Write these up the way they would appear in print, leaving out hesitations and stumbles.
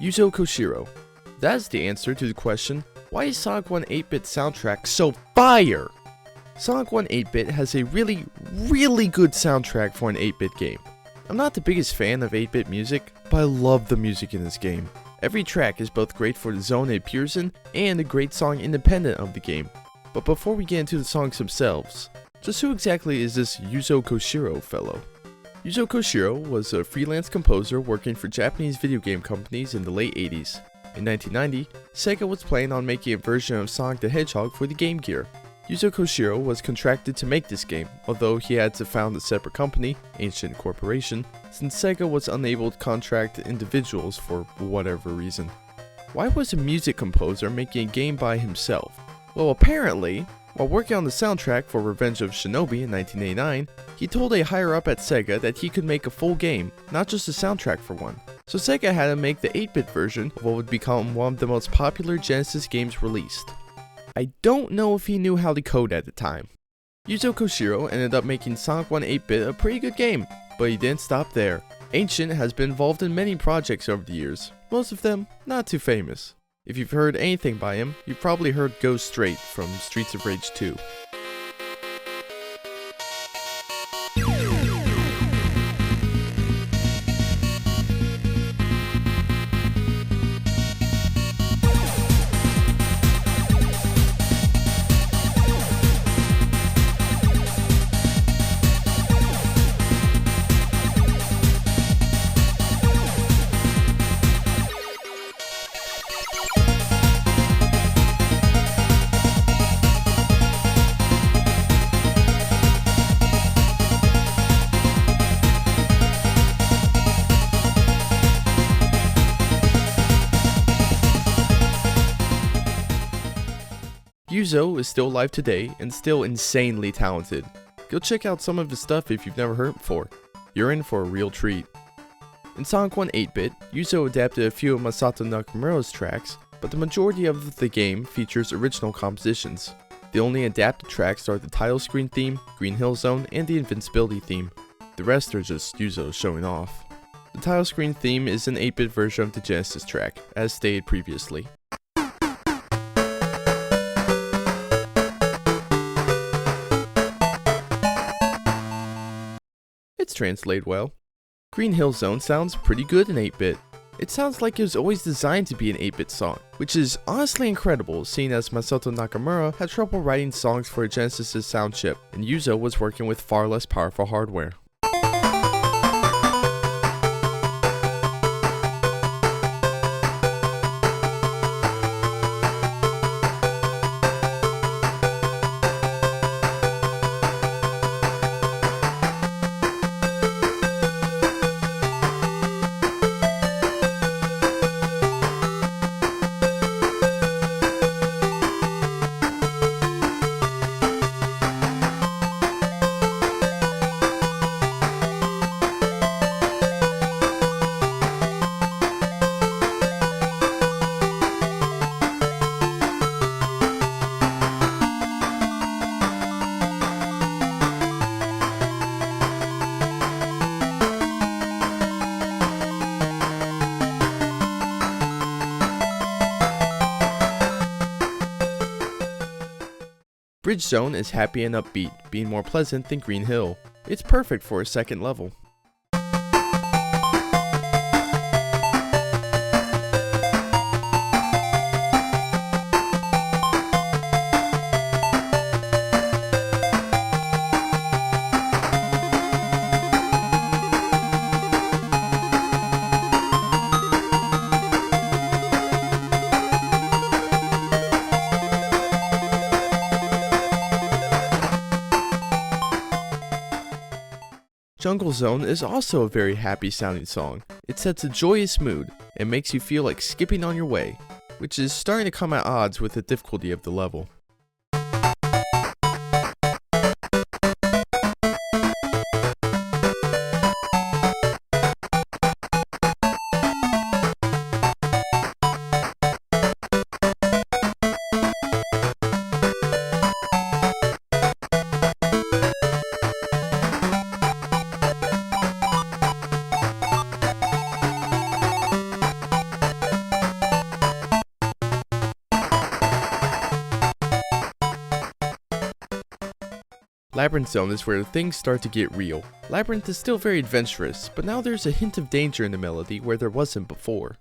Yuzo Koshiro. That's the answer to the question, why is Sonic 1 8-bit soundtrack so fire? Sonic 1 8-bit has a really good soundtrack for an 8-bit game. I'm not the biggest fan of 8-bit music, but I love the music in this game. Every track is both great for the zone it appears in, and a great song independent of the game. But before we get into the songs themselves, just who exactly is this Yuzo Koshiro fellow? Yuzo Koshiro was a freelance composer working for Japanese video game companies in the late 80s. In 1990, Sega was planning on making a version of Sonic the Hedgehog for the Game Gear. Yuzo Koshiro was contracted to make this game, although he had to found a separate company, Ancient Corporation, since Sega was unable to contract individuals for whatever reason. Why was a music composer making a game by himself? Well, apparently, while working on the soundtrack for Revenge of Shinobi in 1989, he told a higher-up at Sega that he could make a full game, not just a soundtrack for one. So Sega had him make the 8-bit version of what would become one of the most popular Genesis games released. I don't know if he knew how to code at the time. Yuzo Koshiro ended up making Sonic 1 8-bit a pretty good game, but he didn't stop there. Ancient has been involved in many projects over the years, most of them not too famous. If you've heard anything by him, you've probably heard Go Straight from Streets of Rage 2. Yuzo is still alive today and still insanely talented. Go check out some of his stuff if you've never heard it before. You're in for a real treat. In Sonic 1 8-bit, Yuzo adapted a few of Masato Nakamura's tracks, but the majority of the game features original compositions. The only adapted tracks are the title screen theme, Green Hill Zone, and the Invincibility theme. The rest are just Yuzo showing off. The title screen theme is an 8-bit version of the Genesis track, as stated previously. It's translated well. Green Hill Zone sounds pretty good in 8-bit. It sounds like it was always designed to be an 8-bit song, which is honestly incredible seeing as Masato Nakamura had trouble writing songs for Genesis' sound chip, and Yuzo was working with far less powerful hardware. Bridge Zone is happy and upbeat, being more pleasant than Green Hill. It's perfect for a second level. Jungle Zone is also a very happy sounding song. It sets a joyous mood and makes you feel like skipping on your way, which is starting to come at odds with the difficulty of the level. Labyrinth Zone is where things start to get real. Labyrinth is still very adventurous, but now there's a hint of danger in the melody where there wasn't before.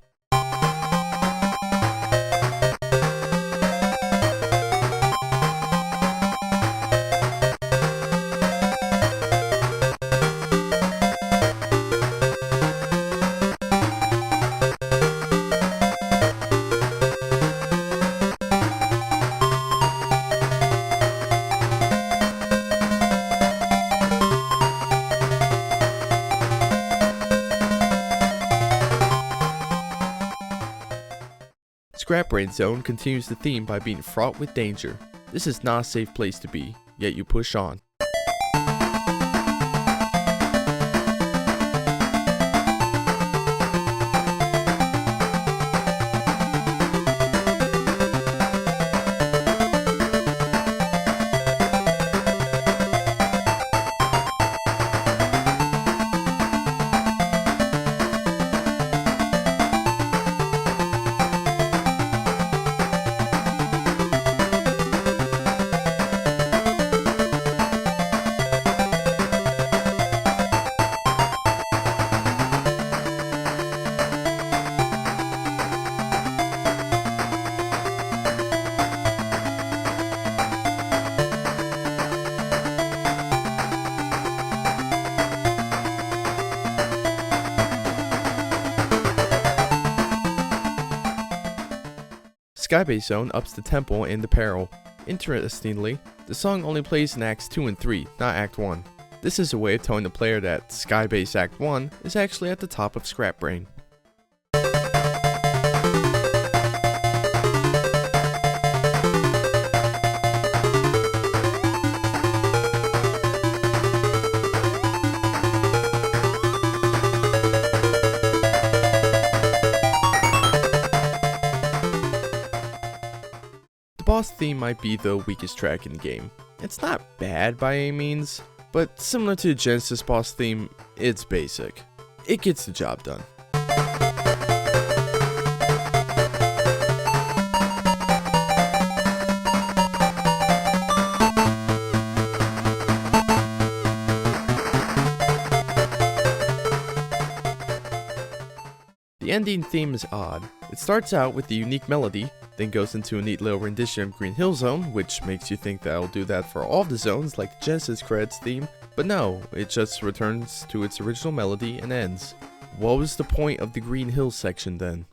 Scrap Brain Zone continues the theme by being fraught with danger. This is not a safe place to be, yet you push on. Skybase Zone ups the tempo and the peril. Interestingly, the song only plays in Acts 2 and 3, not Act 1. This is a way of telling the player that Skybase Act 1 is actually at the top of Scrap Brain. The boss theme might be the weakest track in the game. It's not bad by any means, but similar to the Genesis boss theme, it's basic. It gets the job done. The ending theme is odd. It starts out with a unique melody, then goes into a neat little rendition of Green Hill Zone, which makes you think that it'll do that for all of the zones like the Genesis credits theme, but no, it just returns to its original melody and ends. What was the point of the Green Hill section then?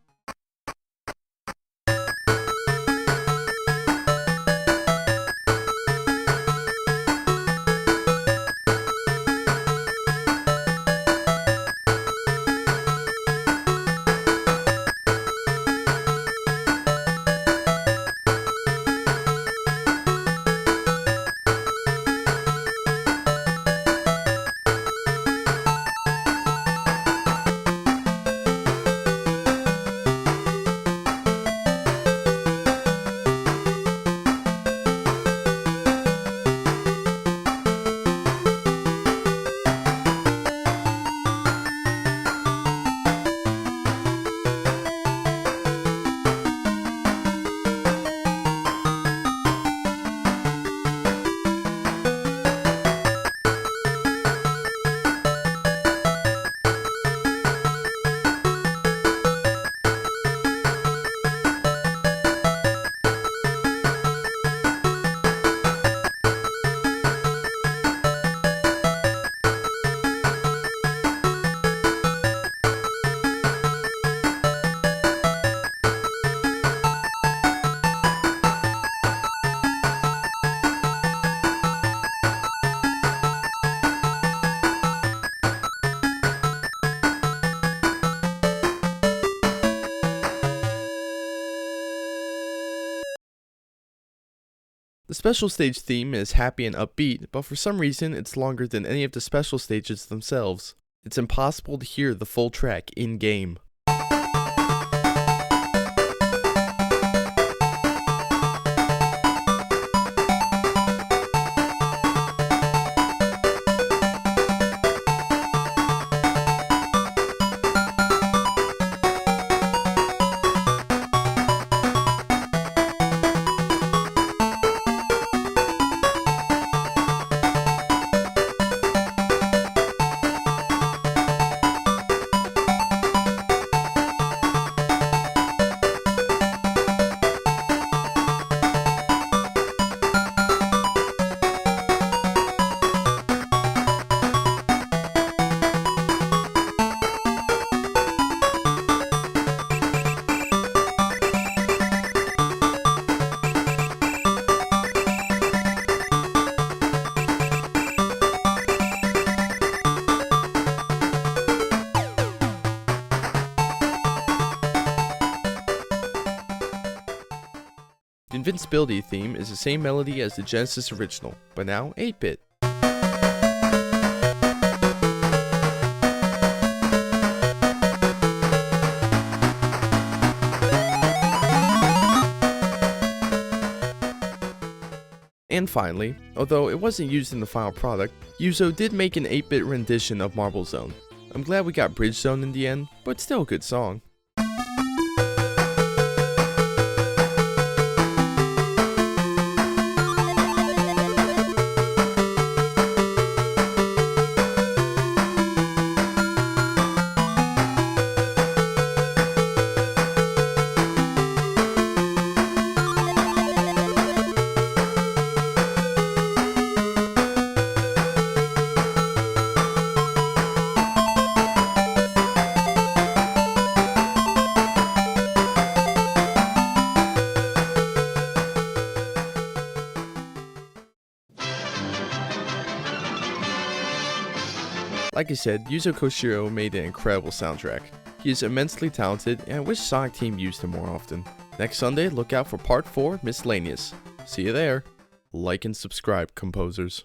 The special stage theme is happy and upbeat, but for some reason it's longer than any of the special stages themselves. It's impossible to hear the full track in-game. The invincibility theme is the same melody as the Genesis original, but now 8-bit. And finally, although it wasn't used in the final product, Yuzo did make an 8-bit rendition of Marble Zone. I'm glad we got Bridge Zone in the end, but still a good song. Like I said, Yuzo Koshiro made an incredible soundtrack. He is immensely talented, and I wish Sonic Team used him more often. Next Sunday, look out for Part 4 Miscellaneous. See you there. Like and subscribe, composers.